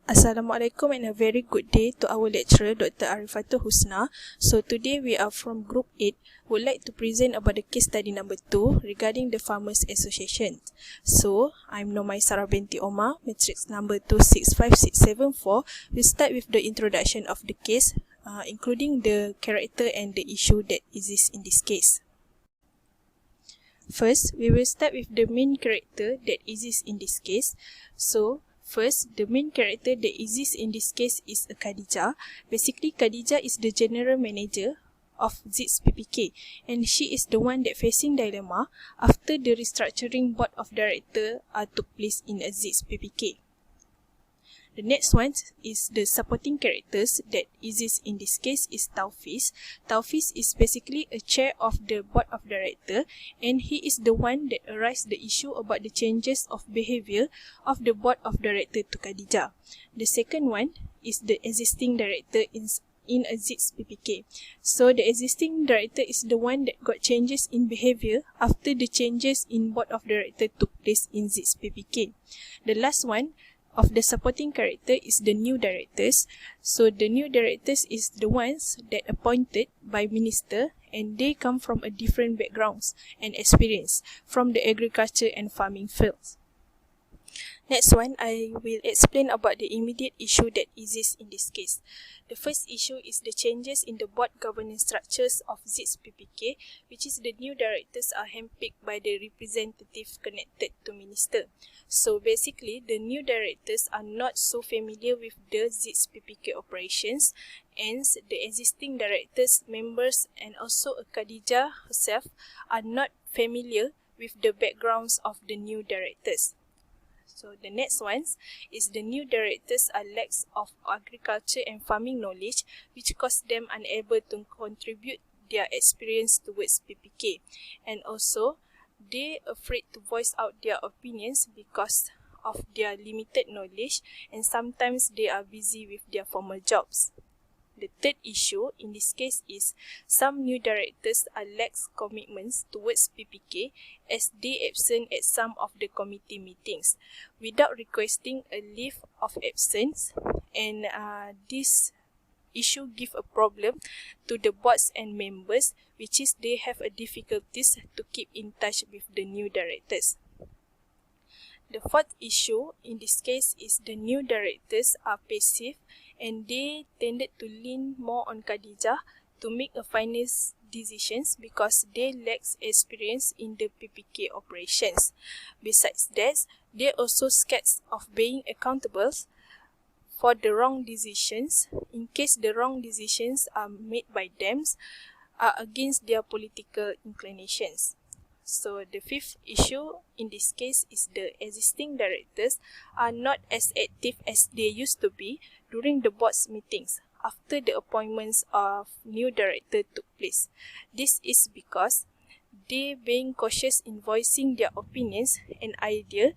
Assalamualaikum and a very good day to our lecturer, Dr. Arifatul Husna. So today we are from Group 8, would like to present about the case study number 2 regarding the Farmers Association. So, I'm Nomai Sarah binti Omar, matrix number 265674. We start with the introduction of the case, including the character and the issue that exists in this case. First, we will start with the main character that exists in this case. So, first, the main character that exists in this case is Khadijah. Basically, Khadijah is the general manager of ZITS PPK, and she is the one that facing dilemma after the restructuring board of director took place in a ZITS PPK. The next one is the supporting characters that exists in this case is Taufiz. Taufiz is basically a chair of the board of director, and he is the one that arise the issue about the changes of behavior of the board of director to Khadijah. The second one is the existing director in a ZITS PPK. So the existing director is the one that got changes in behavior after the changes in board of director took place in ZITS PPK. The last one of the supporting character is the new directors. So the new directors is the ones that appointed by minister, and they come from a different backgrounds and experience from the agriculture and farming fields. Next one, I will explain about the immediate issue that exists in this case. The first issue is the changes in the board governance structures of ZITS PPK, which is the new directors are handpicked by the representative connected to minister. So basically, the new directors are not so familiar with the ZITS PPK operations, hence the existing directors, members, and also Khadijah herself are not familiar with the backgrounds of the new directors. So the next ones is the new directors are lacks of agriculture and farming knowledge, which cause them unable to contribute their experience towards PPK, and also they afraid to voice out their opinions because of their limited knowledge, and sometimes they are busy with their formal jobs. The third issue in this case is some new directors are lacks commitments towards PPK as they absent at some of the committee meetings without requesting a leave of absence, and this issue give a problem to the boards and members, which is they have a difficulties to keep in touch with the new directors. The fourth issue in this case is the new directors are passive, and they tended to lean more on Khadijah to make a finance decisions because they lack experience in the PPK operations. Besides that, they also scared of being accountable for the wrong decisions in case the wrong decisions are made by them are against their political inclinations. So the fifth issue in this case is the existing directors are not as active as they used to be during the board's meetings after the appointments of new director took place. This is because they being cautious in voicing their opinions and idea,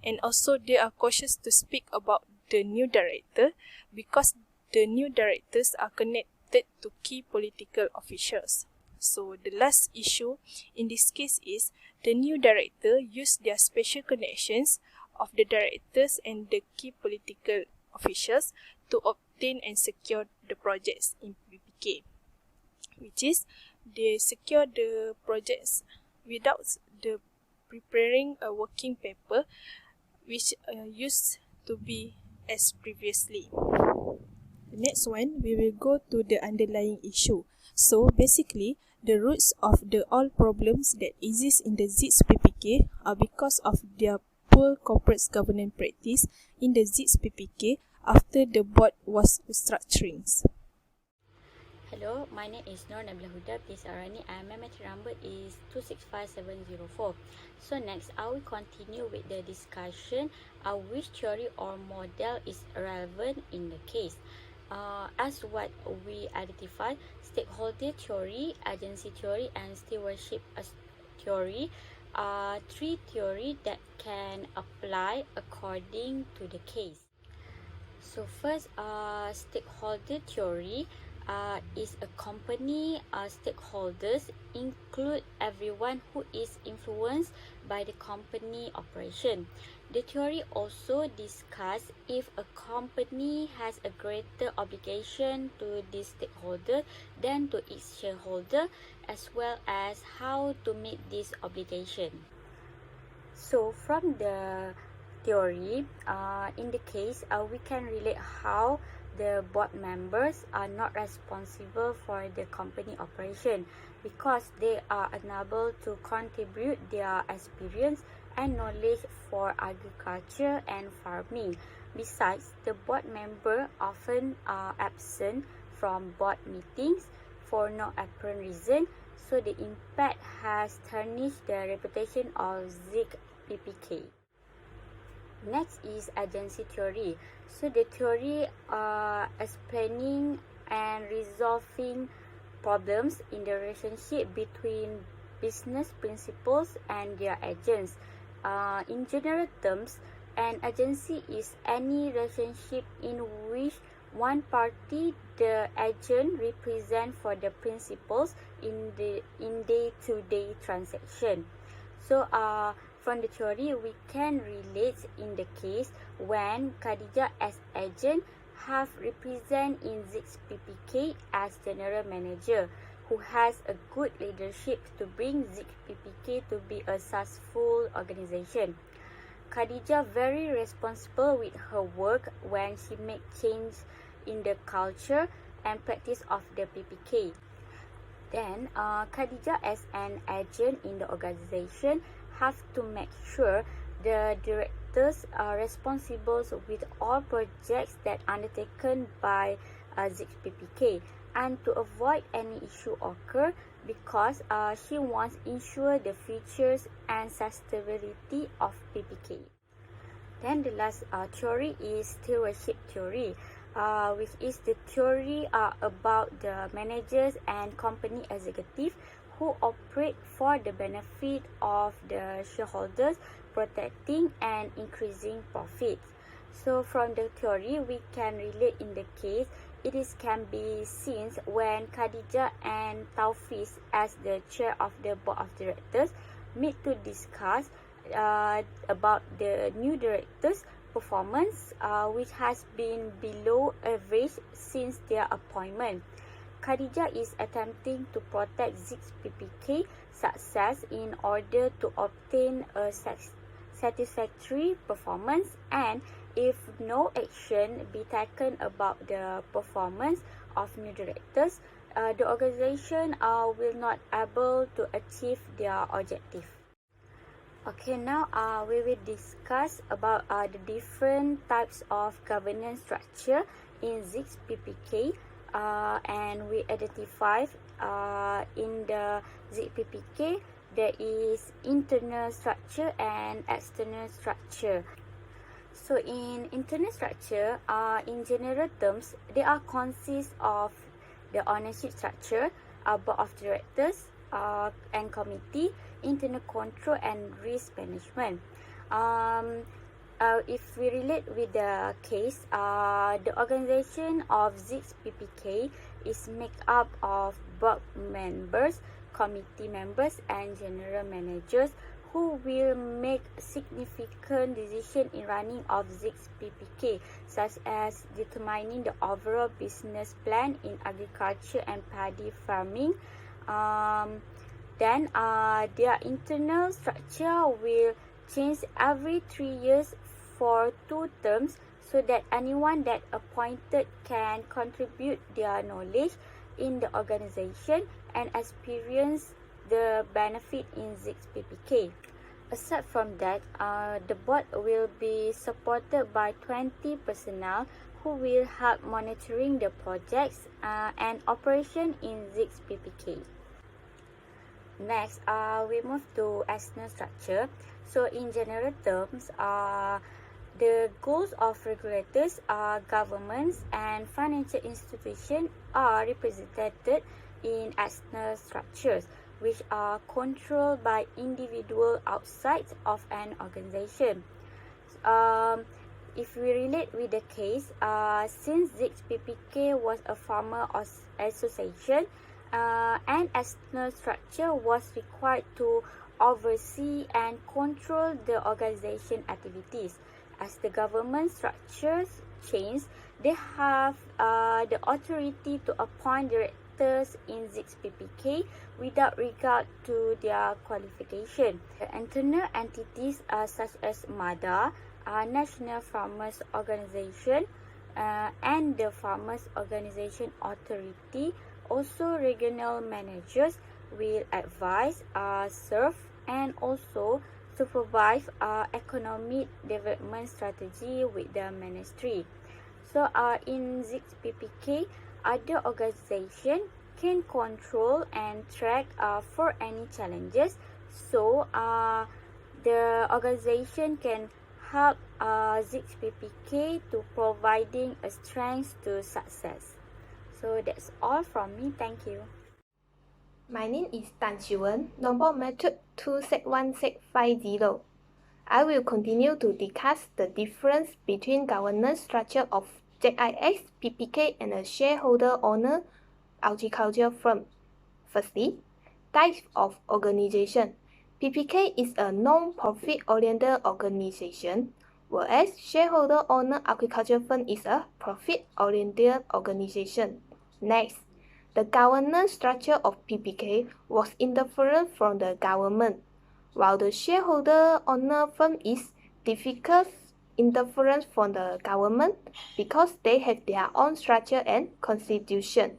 and also they are cautious to speak about the new director because the new directors are connected to key political officials. So the last issue in this case is the new director use their special connections of the directors and the key political officials to obtain and secure the projects in PPK, which is they secure the projects without the preparing a working paper, which used to be as previously. The next one, we will go to the underlying issue. So basically, the roots of the all problems that exist in the ZITS PPK are because of their poor corporate governance practice in the ZITS PPK after the board was restructuring. Hello, my name is Nur Nabila Huda, please Arani, and my matric number is 265704. So next, I will continue with the discussion which theory or model is relevant in the case. As what we identify, stakeholder theory, agency theory, and stewardship theory are three theories that can apply according to the case. So first, stakeholder theory is a company stakeholders include everyone who is influenced by the company operation. The theory also discusses if a company has a greater obligation to this stakeholder than to its shareholder, as well as how to meet this obligation. So from the theory, in the case, we can relate how the board members are not responsible for the company operation because they are unable to contribute their experience and knowledge for agriculture and farming. Besides, the board member often are absent from board meetings for no apparent reason, so the impact has tarnished the reputation of ZIC PPK. Next is agency theory. So the theory explaining and resolving problems in the relationship between business principals and their agents. In general terms, an agency is any relationship in which one party, the agent, represent for the principals in day-to-day transaction. So, from the theory, we can relate in the case when Khadijah as agent have represent in ZIC PPK as general manager, who has a good leadership to bring ZIC PPK to be a successful organization. Khadijah very responsible with her work when she make change in the culture and practice of the PPK. Then, Khadijah as an agent in the organization have to make sure the directors are responsible with all projects that are undertaken by ZIC PPK and to avoid any issue occur because she wants to ensure the features and sustainability of PPK. Then the last theory is stewardship theory, which is the theory about the managers and company executive who operate for the benefit of the shareholders, protecting and increasing profits. So from the theory, we can relate in the case it can be seen when Khadijah and Taufiz as the chair of the board of directors meet to discuss about the new directors' performance, which has been below average since their appointment. Khadijah is attempting to protect ZIC PPK success in order to obtain a satisfactory performance, and if no action be taken about the performance of new directors, the organization will not able to achieve their objective. Okay, now we will discuss about the different types of governance structure in ZIC PPK. And we identify in the ZIC PPK there is internal structure and external structure. So in internal structure, in general terms, they are consist of the ownership structure, board of directors and committee, internal control and risk management. If we relate with the case, the organization of ZIC PPK is made up of board members, committee members, and general managers who will make significant decisions in running of ZIC PPK, such as determining the overall business plan in agriculture and paddy farming. Then their internal structure will change every 3 years for 2 terms so that anyone that appointed can contribute their knowledge in the organization and experience the benefit in ZIC PPK. Aside from that, the board will be supported by 20 personnel who will help monitoring the projects and operation in ZIC PPK. Next, we move to external structure. So in general terms, the goals of regulators, governments, and financial institutions are represented in external structures, which are controlled by individuals outside of an organization. If we relate with the case, since ZIC PPK was a farmer association, an external structure was required to oversee and control the organization activities. As the government structures change, they have the authority to appoint directors in ZIX PPK without regard to their qualification. The internal entities such as MADA, National Farmers Organization, and the Farmers Organization Authority, also regional managers will advise, serve, and also supervise economic development strategy with the ministry. So in ZIX PPK, other organization can control and track for any challenges. So the organization can help ZIX PPK to providing a strength to success. So that's all from me. Thank you. My name is Tan Xiwen, number method 261650. I will continue to discuss the difference between governance structure of ZIX PPK and a shareholder owner agriculture firm. Firstly, type of organization. PPK is a non-profit oriented organization, whereas shareholder owner agriculture firm is a profit oriented organization. Next, the governance structure of PPK was indifferent from the government, while the shareholder owner firm is difficult indifferent from the government because they have their own structure and constitution.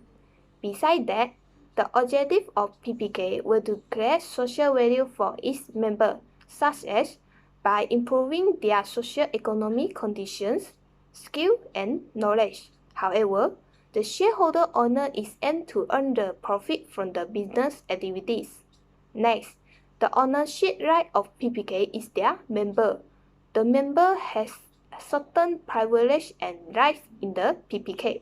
Besides that, the objective of PPK were to create social value for its members, such as by improving their socio-economic conditions, skill, and knowledge. However, the shareholder owner is aimed to earn the profit from the business activities. Next, the ownership right of PPK is their member. The member has certain privilege and rights in the PPK,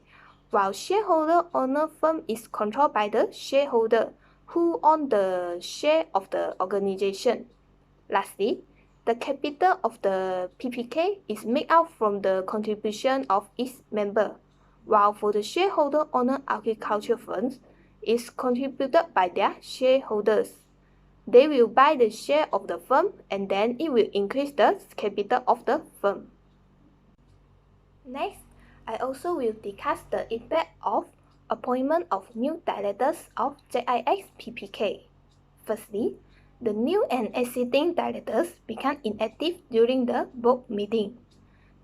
while shareholder owner firm is controlled by the shareholder who own the share of the organization. Lastly, the capital of the PPK is made up from the contribution of its member, while for the shareholder owner agriculture funds is contributed by their shareholders. They will buy the share of the firm and then it will increase the capital of the firm. Next, I also will discuss the impact of appointment of new directors of ZIX PPK. Firstly, the new and existing directors become inactive during the board meeting.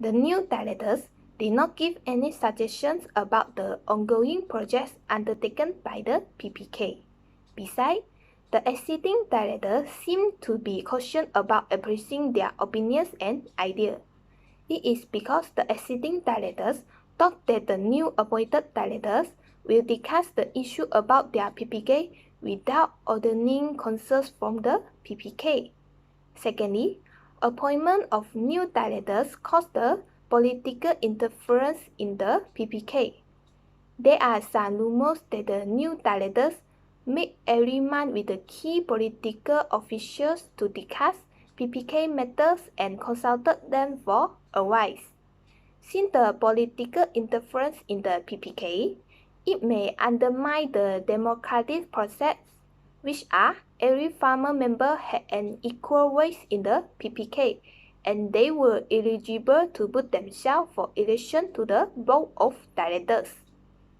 The new directors did not give any suggestions about the ongoing projects undertaken by the PPK. Besides, the existing directors seem to be cautious about expressing their opinions and ideas. It is because the existing directors thought that the new appointed directors will discuss the issue about their PPK without ordering concerns from the PPK. Secondly, appointment of new directors caused the political interference in the PPK. There are some rumors that the new directors meet every month with the key political officials to discuss PPK matters and consulted them for advice. Since the political interference in the PPK, it may undermine the democratic process, which are every farmer member had an equal voice in the PPK, and they were eligible to put themselves for election to the board of directors.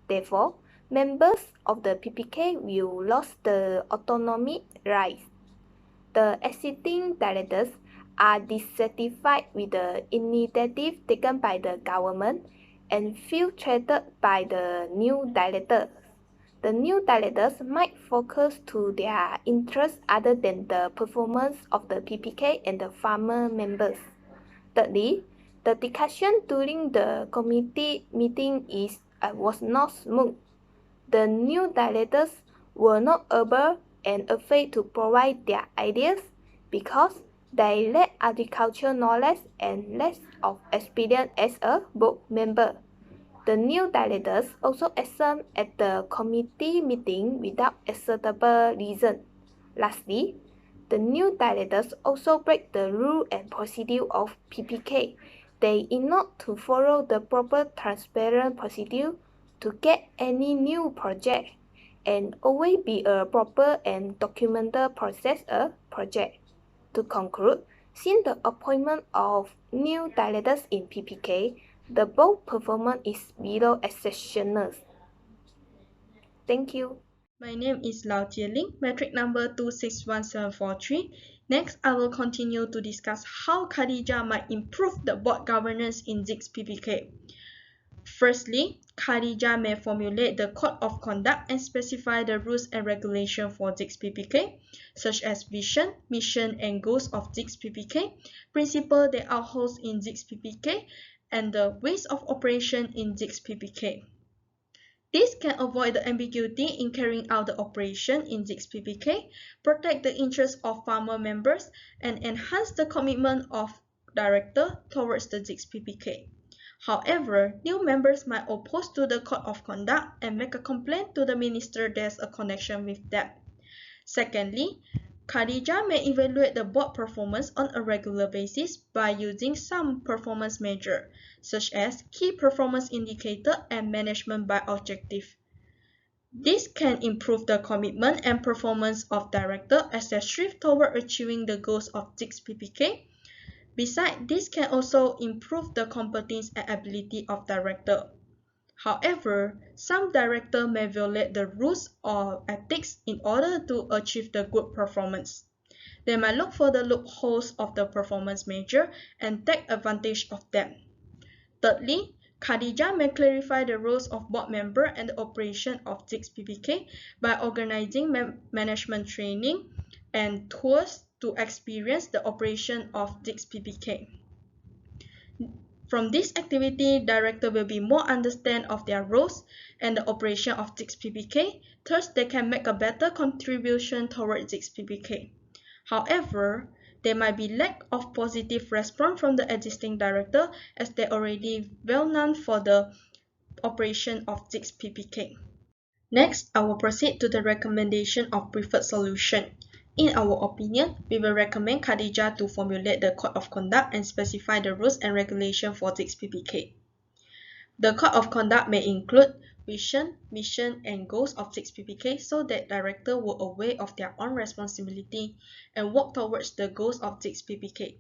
Therefore, members of the PPK will lose the autonomy rights. The existing directors are dissatisfied with the initiative taken by the government and feel threatened by the new directors. The new directors might focus to their interests other than the performance of the PPK and the farmer members. Thirdly, the discussion during the committee meeting was not smooth. The new directors were not able and afraid to provide their ideas because they lack agricultural knowledge and less of experience as a board member. The new directors also absent at the committee meeting without acceptable reason. Lastly, the new directors also break the rule and procedure of PPK. They ignore to follow the proper transparent procedure to get any new project and always be a proper and documented process project. To conclude, since the appointment of new directors in PPK, the board performance is below exceptional. Thank you. My name is Lau Jieling, metric number 261743. Next, I will continue to discuss how Khadija might improve the board governance in ZIGS PPK. Firstly, Khadija may formulate the code of conduct and specify the rules and regulations for ZIGS PPK, such as vision, mission, and goals of ZIGS PPK, principles that upholds in ZIGS PPK, and the ways of operation in ZIGS PPK. This can avoid the ambiguity in carrying out the operation in ZIGS PPK, protect the interests of farmer members, and enhance the commitment of director towards the ZIGS PPK. However, new members might oppose to the code of conduct and make a complaint to the minister there's a connection with that. Secondly, Khadija may evaluate the board performance on a regular basis by using some performance measure, such as key performance indicator and management by objective. This can improve the commitment and performance of director as they strive toward achieving the goals of ZIGS PPK. Besides, this can also improve the competence and ability of director. However, some director may violate the rules or ethics in order to achieve the good performance. They might look for the loopholes of the performance measure and take advantage of them. Thirdly, Khadija may clarify the roles of board member and the operation of ZIGS PPK by organizing management training and tours to experience the operation of ZIGS PPK. From this activity, director will be more understand of their roles and the operation of ZIGS PPK, thus they can make a better contribution towards ZIGS PPK. However, there might be lack of positive response from the existing director as they already well known for the operation of ZIGS PPK. Next, I will proceed to the recommendation of preferred solution. In our opinion, we will recommend Khadija to formulate the code of conduct and specify the rules and regulations for ZIGS PPK. The code of conduct may include vision, mission, and goals of ZIGS PPK so that directors were aware of their own responsibility and work towards the goals of ZIGS PPK.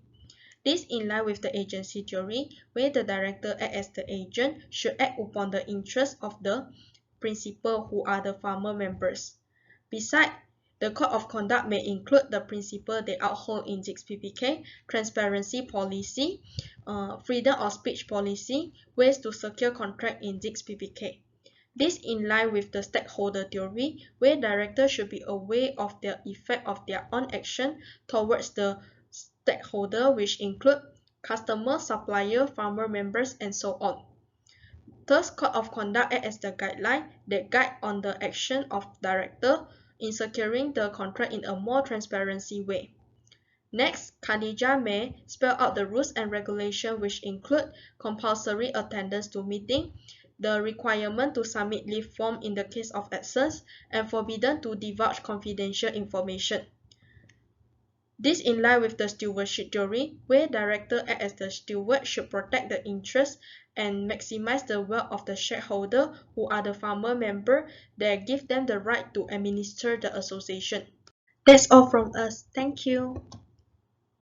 This in line with the agency theory, where the director acts as the agent should act upon the interests of the principal who are the farmer members. Besides, the code of conduct may include the principles that uphold in ZIGS PPK, transparency policy, freedom of speech policy, ways to secure contract in ZIGS PPK. This in line with the stakeholder theory, where directors should be aware of the effect of their own action towards the stakeholder, which include customer, supplier, farmer members, and so on. Thus, code of conduct acts as the guideline that guide on the action of director in securing the contract in a more transparency way. Next, Khadija may spell out the rules and regulations which include compulsory attendance to meeting, the requirement to submit leave form in the case of absence, and forbidden to divulge confidential information. This in line with the stewardship theory, where director act as the steward should protect the interests and maximize the wealth of the shareholder who are the farmer member that give them the right to administer the association. That's all from us. Thank you.